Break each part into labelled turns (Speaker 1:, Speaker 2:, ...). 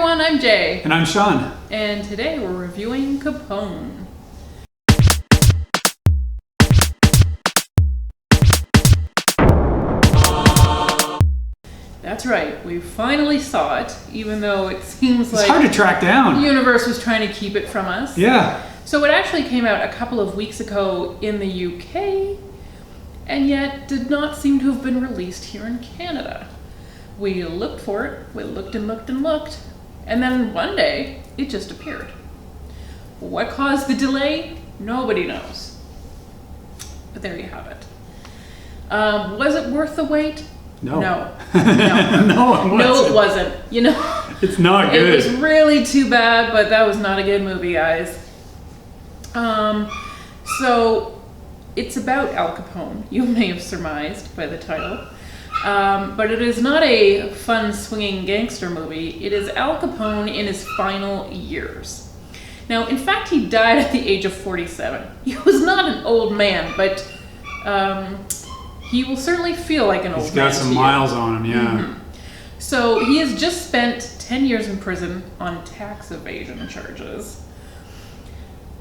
Speaker 1: everyone, I'm Jay.
Speaker 2: And I'm Sean.
Speaker 1: And today we're reviewing Capone. That's right, we finally saw it, even though it seems like
Speaker 2: it's hard to track down.
Speaker 1: The universe was trying to keep it from us.
Speaker 2: Yeah.
Speaker 1: So it actually came out a couple of weeks ago in the UK, and yet did not seem to have been released here in Canada. We looked for it, we looked and looked and looked, and then one day it just appeared. What caused the delay? Nobody knows. But there you have it. Was it worth the wait?
Speaker 2: No.
Speaker 1: No,
Speaker 2: No,
Speaker 1: it wasn't. You know,
Speaker 2: it's not good.
Speaker 1: It was really too bad, but that was not a good movie, guys. So it's about Al Capone. You may have surmised by the title. But it is not a fun swinging gangster movie. It is Al Capone in his final years. Now, in fact, he died at the age of 47. He was not an old man, but he will certainly feel like an old man.
Speaker 2: He's got some miles on him, yeah.
Speaker 1: Mm-hmm. So he has just spent 10 years in prison on tax evasion charges.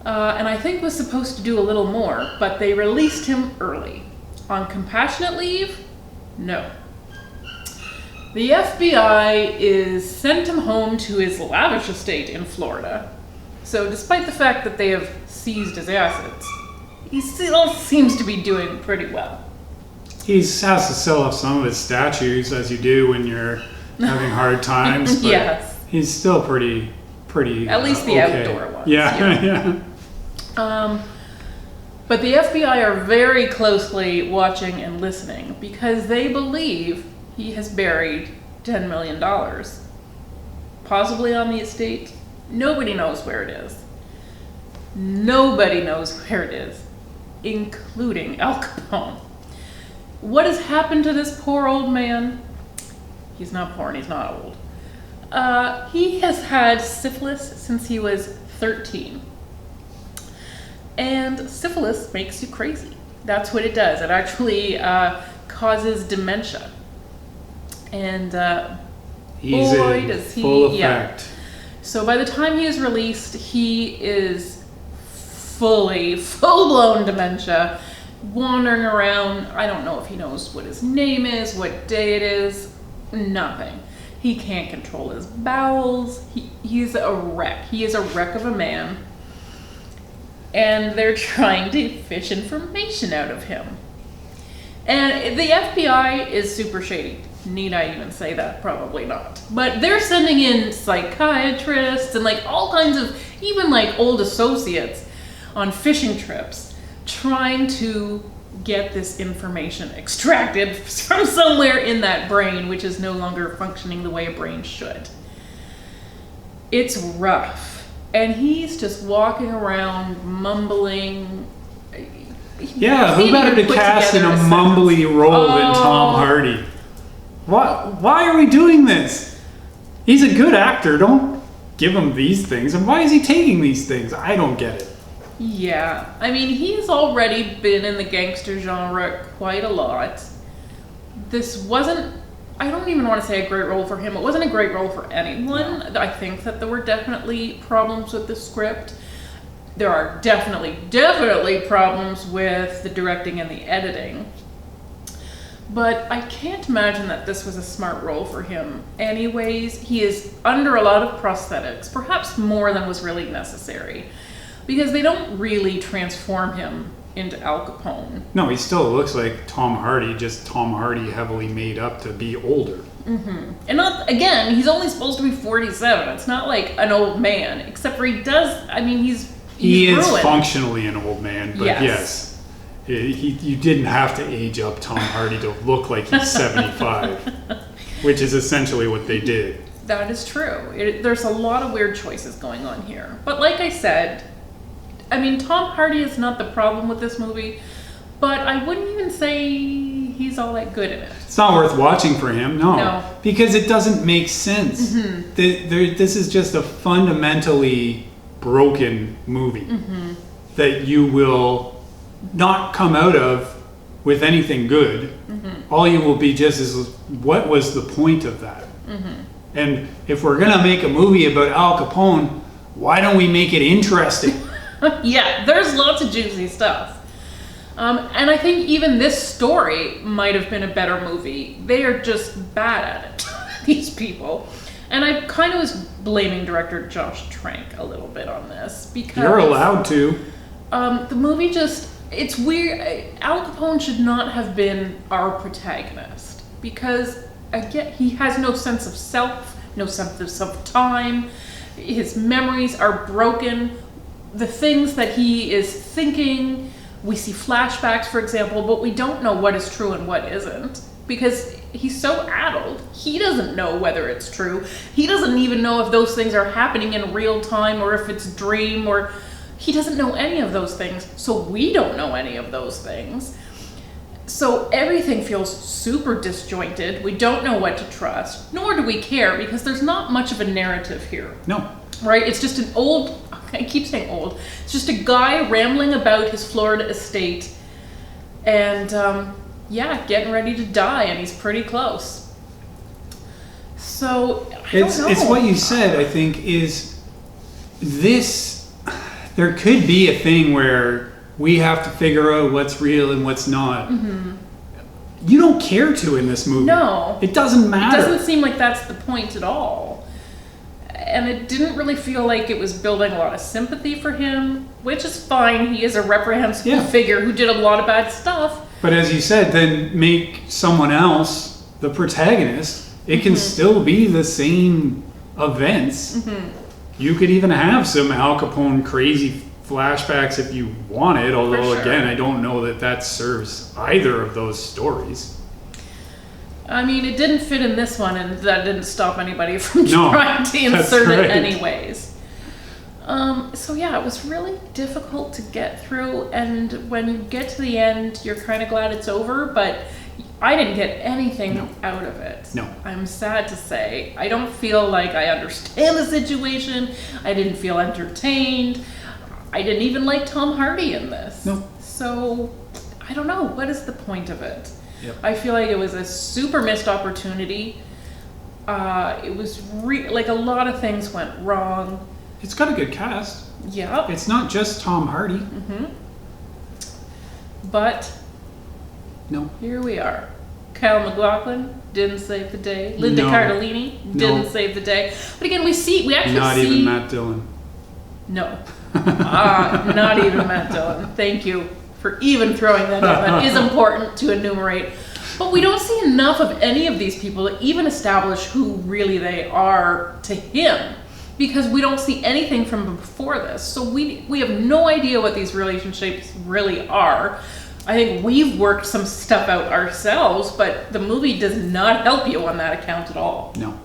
Speaker 1: And I think was supposed to do a little more, but they released him early. On compassionate leave? No. The FBI sent him home to his lavish estate in Florida. So despite the fact that they have seized his assets, he still seems to be doing pretty well.
Speaker 2: He has to sell off some of his statues, as you do when you're having hard times. But
Speaker 1: yes.
Speaker 2: He's still pretty. At
Speaker 1: least the
Speaker 2: okay.
Speaker 1: outdoor ones.
Speaker 2: Yeah.
Speaker 1: But the FBI are very closely watching and listening because they believe he has buried $10 million. Possibly on the estate. Nobody knows where it is. Nobody knows where it is, including Al Capone. What has happened to this poor old man? He's not poor and he's not old. He has had syphilis since he was 13. And syphilis makes you crazy. That's what it does. It actually causes dementia. And boy, does he...
Speaker 2: full effect.
Speaker 1: Yeah. So by the time he is released, he is full-blown dementia, wandering around. I don't know if he knows what his name is, what day it is, nothing. He can't control his bowels. He's a wreck. He is a wreck of a man. And they're trying to fish information out of him. And the FBI is super shady. Need I even say that? Probably not. But they're sending in psychiatrists and all kinds of, even old associates on fishing trips, trying to get this information extracted from somewhere in that brain, which is no longer functioning the way a brain should. It's rough. And he's just walking around mumbling.
Speaker 2: Yeah, who better to cast in a mumbly role than Tom Hardy? Why are we doing this? He's a good actor. Don't give him these things. And why is he taking these things? I don't get it.
Speaker 1: Yeah, I mean, he's already been in the gangster genre quite a lot. This wasn't, I don't even want to say a great role for him. It wasn't a great role for anyone. I think that there were definitely problems with the script. There are definitely problems with the directing and the editing. But I can't imagine that this was a smart role for him. Anyways, he is under a lot of prosthetics, perhaps more than was really necessary, because they don't really transform him into Al Capone.
Speaker 2: No, he still looks like Tom Hardy, just Tom Hardy heavily made up to be older.
Speaker 1: Mm-hmm. And not, again, he's only supposed to be 47. It's not like an old man, except for he is
Speaker 2: ruined. Functionally an old man, but yes. You didn't have to age up Tom Hardy to look like he's 75, which is essentially what they did.
Speaker 1: That is true. There's a lot of weird choices going on here. But like I said, I mean, Tom Hardy is not the problem with this movie, but I wouldn't even say he's all that good in it.
Speaker 2: It's not worth watching for him, no. Because it doesn't make sense.
Speaker 1: Mm-hmm.
Speaker 2: This is just a fundamentally broken movie that you will not come out of with anything good. Mm-hmm. All you will be just is, what was the point of that?
Speaker 1: Mm-hmm.
Speaker 2: And if we're gonna make a movie about Al Capone, why don't we make it interesting?
Speaker 1: Yeah, there's lots of juicy stuff. And I think even this story might have been a better movie. They are just bad at it, these people. And I kind of was blaming director Josh Trank a little bit on this because
Speaker 2: you're allowed to.
Speaker 1: The movie just, it's weird. Al Capone should not have been our protagonist because, again, he has no sense of self, no sense of time. His memories are broken. The things that he is thinking, we see flashbacks, for example, but we don't know what is true and what isn't because he's so addled. He doesn't know whether it's true. He doesn't even know if those things are happening in real time or if it's a dream, or he doesn't know any of those things. So we don't know any of those things. So everything feels super disjointed. We don't know what to trust, nor do we care because there's not much of a narrative here.
Speaker 2: No.
Speaker 1: Right? It's just an old, I keep saying old, it's just a guy rambling about his Florida estate and, getting ready to die, and he's pretty close. So, I don't know.
Speaker 2: It's what you said, I think, is this, there could be a thing where we have to figure out what's real and what's not.
Speaker 1: Mm-hmm.
Speaker 2: You don't care to in this movie.
Speaker 1: No.
Speaker 2: It doesn't matter.
Speaker 1: It doesn't seem like that's the point at all. And it didn't really feel like it was building a lot of sympathy for him, which is fine. He is a reprehensible figure who did a lot of bad stuff.
Speaker 2: But as you said, then make someone else the protagonist. It can still be the same events. Mm-hmm. You could even have some Al Capone crazy flashbacks if you wanted, although again, I don't know that serves either of those stories.
Speaker 1: I mean, it didn't fit in this one, and that didn't stop anybody from trying to insert it anyways. It was really difficult to get through, and when you get to the end, you're kind of glad it's over, but I didn't get anything out of it.
Speaker 2: No.
Speaker 1: I'm sad to say. I don't feel like I understand the situation. I didn't feel entertained. I didn't even like Tom Hardy in this.
Speaker 2: No.
Speaker 1: So, I don't know. What is the point of it?
Speaker 2: Yep.
Speaker 1: I feel like it was a super missed opportunity. It was like a lot of things went wrong.
Speaker 2: It's got a good cast.
Speaker 1: Yep.
Speaker 2: It's not just Tom Hardy.
Speaker 1: Mm-hmm. But here we are. Kyle MacLachlan didn't save the day. Linda Cardellini didn't save the day. But again, we actually see...
Speaker 2: Not even Matt Dillon.
Speaker 1: No. Not even Matt Dillon. Thank you for even throwing that in. That is important to enumerate. But we don't see enough of any of these people to even establish who really they are to him, because we don't see anything from before this. So we have no idea what these relationships really are. I think we've worked some stuff out ourselves, but the movie does not help you on that account at all.
Speaker 2: No.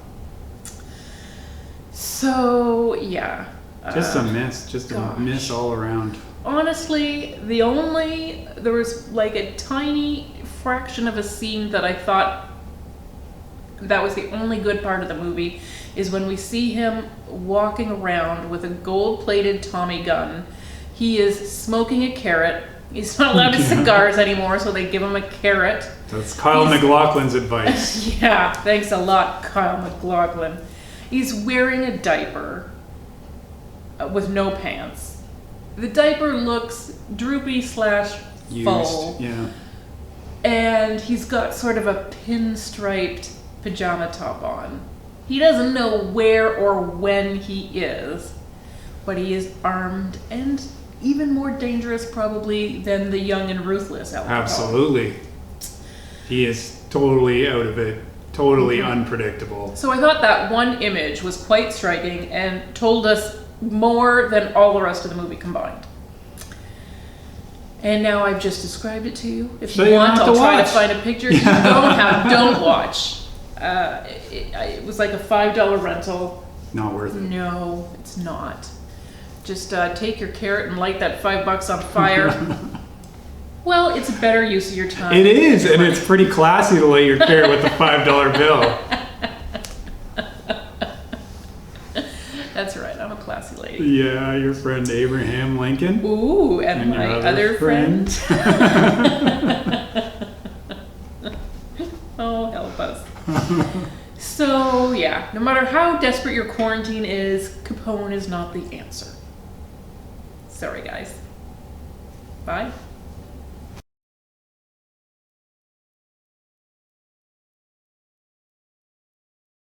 Speaker 1: So, yeah.
Speaker 2: Just a miss all around.
Speaker 1: Honestly, there was like a tiny fraction of a scene that I thought that was the only good part of the movie, is when we see him walking around with a gold-plated Tommy gun. He is smoking a carrot. He's not allowed his cigars anymore, so they give him a carrot.
Speaker 2: That's Kyle MacLachlan's advice.
Speaker 1: Yeah, thanks a lot, Kyle MacLachlan. He's wearing a diaper with no pants. The diaper looks droopy / full.
Speaker 2: Yeah.
Speaker 1: And he's got sort of a pinstriped pajama top on. He doesn't know where or when he is, but he is armed and even more dangerous probably than the young and ruthless Al Capone.
Speaker 2: Absolutely. He is totally out of it, totally unpredictable.
Speaker 1: So I thought that one image was quite striking and told us more than all the rest of the movie combined. And now I've just described it to you. If you want, I'll try to find a picture. If you don't watch. It was like a $5 rental.
Speaker 2: Not worth it.
Speaker 1: No, it's not. Just take your carrot and light that $5 on fire. Well, it's a better use of your time.
Speaker 2: It is, and it's pretty classy to light your carrot with a $5 bill.
Speaker 1: That's right, I'm a classy lady.
Speaker 2: Yeah, your friend Abraham Lincoln.
Speaker 1: Ooh, and my other friend. Oh, help us. So, yeah. No matter how desperate your quarantine is, Capone is not the answer. Sorry, guys. Bye.